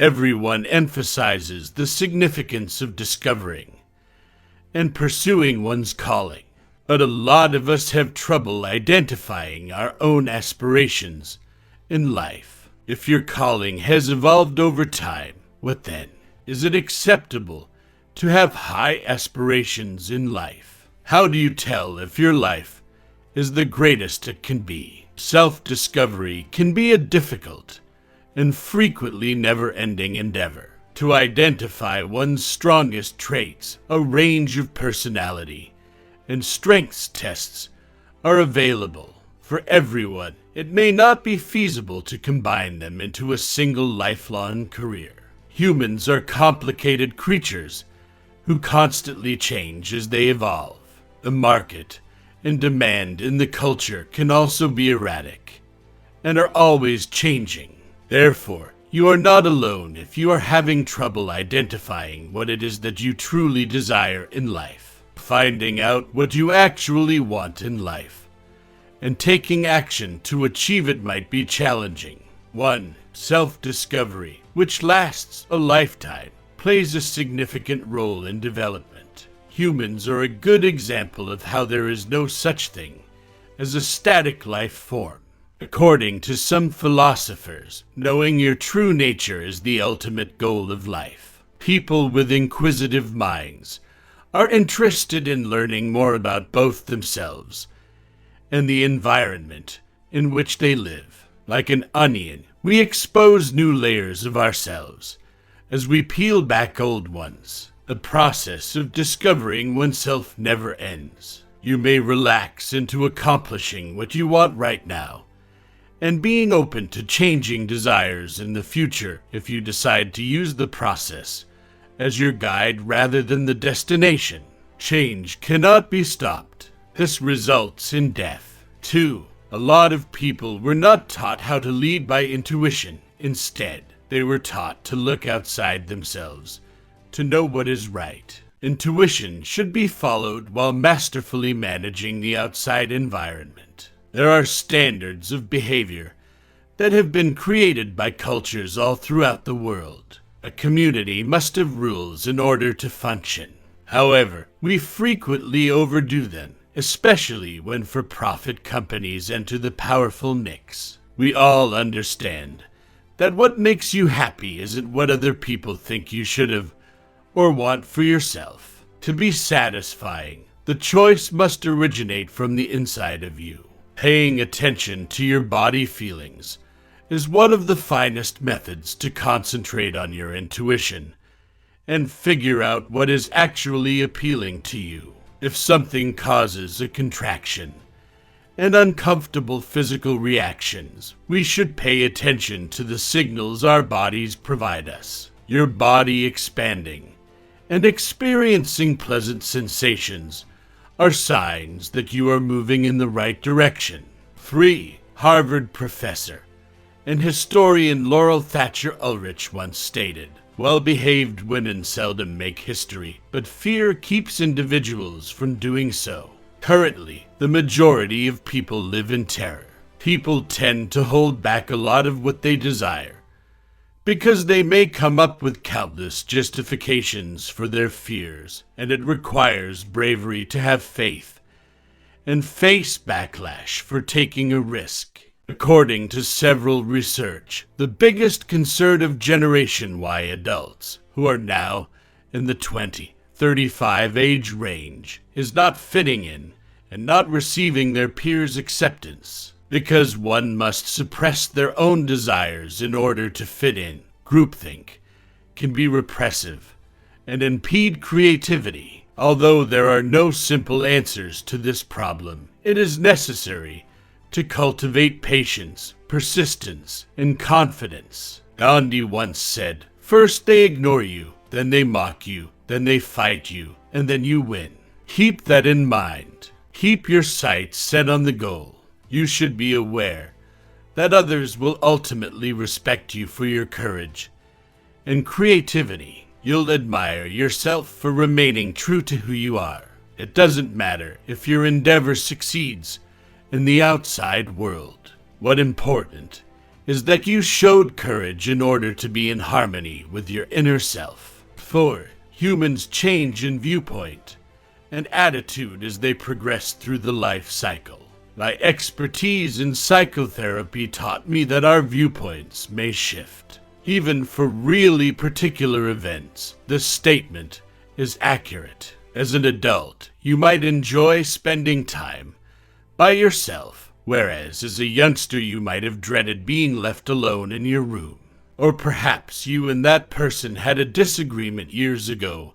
Everyone emphasizes the significance of discovering and pursuing one's calling. But a lot of us have trouble identifying our own aspirations in life. If your calling has evolved over time, what then? Is it acceptable to have high aspirations in life? How do you tell if your life is the greatest it can be? Self-discovery can be a difficult and frequently never-ending endeavor. To identify one's strongest traits, a range of personality and strengths tests are available for everyone. It may not be feasible to combine them into a single lifelong career. Humans are complicated creatures who constantly change as they evolve. The market and demand in the culture can also be erratic and are always changing. Therefore, you are not alone if you are having trouble identifying what it is that you truly desire in life. Finding out what you actually want in life and taking action to achieve it might be challenging. 1. Self-discovery, which lasts a lifetime, plays a significant role in development. Humans are a good example of how there is no such thing as a static life form. According to some philosophers, knowing your true nature is the ultimate goal of life. People with inquisitive minds are interested in learning more about both themselves and the environment in which they live. Like an onion, we expose new layers of ourselves as we peel back old ones. The process of discovering oneself never ends. You may relax into accomplishing what you want right now and being open to changing desires in the future if you decide to use the process as your guide rather than the destination. Change cannot be stopped. This results in death. 2. A lot of people were not taught how to lead by intuition. Instead, they were taught to look outside themselves, to know what is right. Intuition should be followed while masterfully managing the outside environment. There are standards of behavior that have been created by cultures all throughout the world. A community must have rules in order to function. However, we frequently overdo them, especially when for-profit companies enter the powerful mix. We all understand that what makes you happy isn't what other people think you should have or want for yourself. To be satisfying, the choice must originate from the inside of you. Paying attention to your body feelings is one of the finest methods to concentrate on your intuition and figure out what is actually appealing to you. If something causes a contraction and uncomfortable physical reactions, we should pay attention to the signals our bodies provide us. Your body expanding and experiencing pleasant sensations are signs that you are moving in the right direction. 3. Harvard professor and historian Laurel Thatcher Ulrich once stated, "Well-behaved women seldom make history, but fear keeps individuals from doing so." Currently, the majority of people live in terror. People tend to hold back a lot of what they desire because they may come up with countless justifications for their fears, and it requires bravery to have faith and face backlash for taking a risk. According to several research, the biggest concern of Generation Y adults, who are now in the 20-35 age range, is not fitting in and not receiving their peers' acceptance. Because one must suppress their own desires in order to fit in. Groupthink can be repressive and impede creativity. Although there are no simple answers to this problem, it is necessary to cultivate patience, persistence, and confidence. Gandhi once said, "First they ignore you, then they mock you, then they fight you, and then you win." Keep that in mind. Keep your sights set on the goal. You should be aware that others will ultimately respect you for your courage and creativity. You'll admire yourself for remaining true to who you are. It doesn't matter if your endeavor succeeds in the outside world. What's important is that you showed courage in order to be in harmony with your inner self. 4. Humans change in viewpoint and attitude as they progress through the life cycle. My expertise in psychotherapy taught me that our viewpoints may shift. Even for really particular events, this statement is accurate. As an adult, you might enjoy spending time by yourself, whereas as a youngster you might have dreaded being left alone in your room. Or perhaps you and that person had a disagreement years ago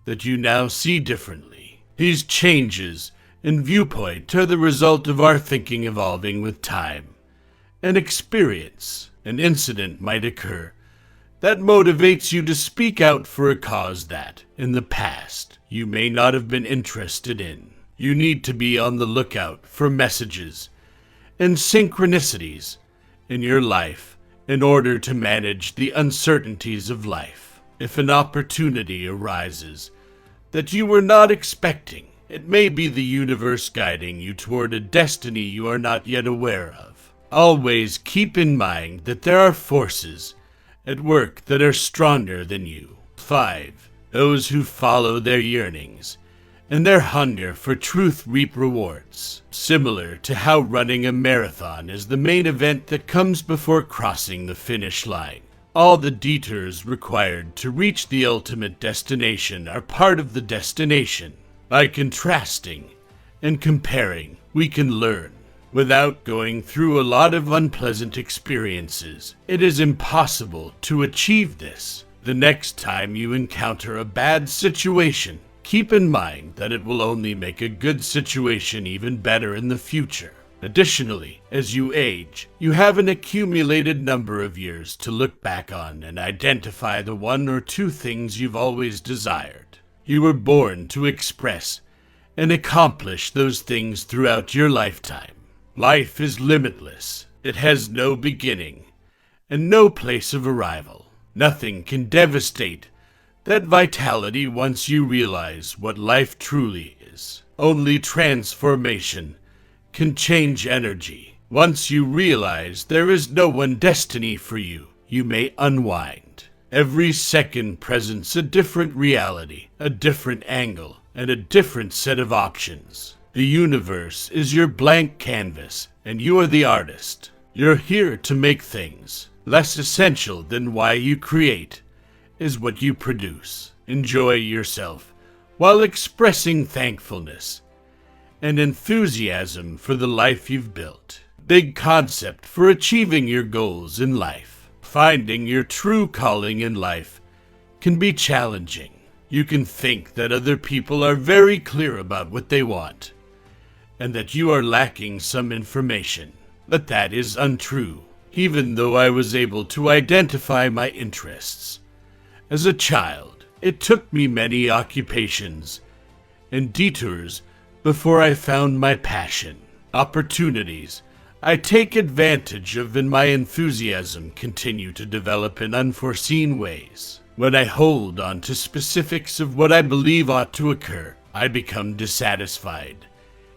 that you now see differently. These changes in viewpoint are the result of our thinking evolving with time and experience. An incident might occur that motivates you to speak out for a cause that, in the past, you may not have been interested in. You need to be on the lookout for messages and synchronicities in your life in order to manage the uncertainties of life. If an opportunity arises that you were not expecting, it may be the universe guiding you toward a destiny you are not yet aware of. Always keep in mind that there are forces at work that are stronger than you. 5. Those who follow their yearnings and their hunger for truth reap rewards. Similar to how running a marathon is the main event that comes before crossing the finish line, all the detours required to reach the ultimate destination are part of the destination. By contrasting and comparing, we can learn. Without going through a lot of unpleasant experiences, it is impossible to achieve this. The next time you encounter a bad situation, keep in mind that it will only make a good situation even better in the future. Additionally, as you age, you have an accumulated number of years to look back on and identify the 1 or 2 things you've always desired. You were born to express and accomplish those things throughout your lifetime. Life is limitless. It has no beginning and no place of arrival. Nothing can devastate that vitality once you realize what life truly is. Only transformation can change energy. Once you realize there is no one destiny for you, you may unwind. Every second presents a different reality, a different angle, and a different set of options. The universe is your blank canvas, and you are the artist. You're here to make things. Less essential than why you create is what you produce. Enjoy yourself while expressing thankfulness and enthusiasm for the life you've built. Big concept for achieving your goals in life. Finding your true calling in life can be challenging. You can think that other people are very clear about what they want, and that you are lacking some information. But that is untrue. Even though I was able to identify my interests as a child, it took me many occupations and detours before I found my passion. Opportunities I take advantage of and my enthusiasm continue to develop in unforeseen ways. When I hold on to specifics of what I believe ought to occur, I become dissatisfied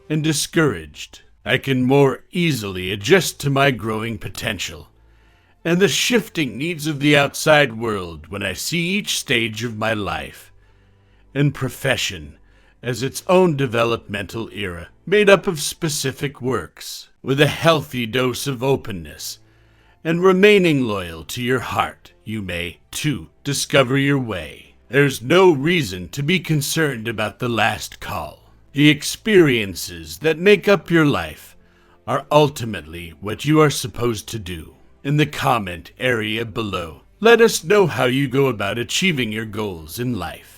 and discouraged. I can more easily adjust to my growing potential and the shifting needs of the outside world when I see each stage of my life and profession as its own developmental era, made up of specific works. With a healthy dose of openness and remaining loyal to your heart, you may, too, discover your way. There's no reason to be concerned about the last call. The experiences that make up your life are ultimately what you are supposed to do. In the comment area below, let us know how you go about achieving your goals in life.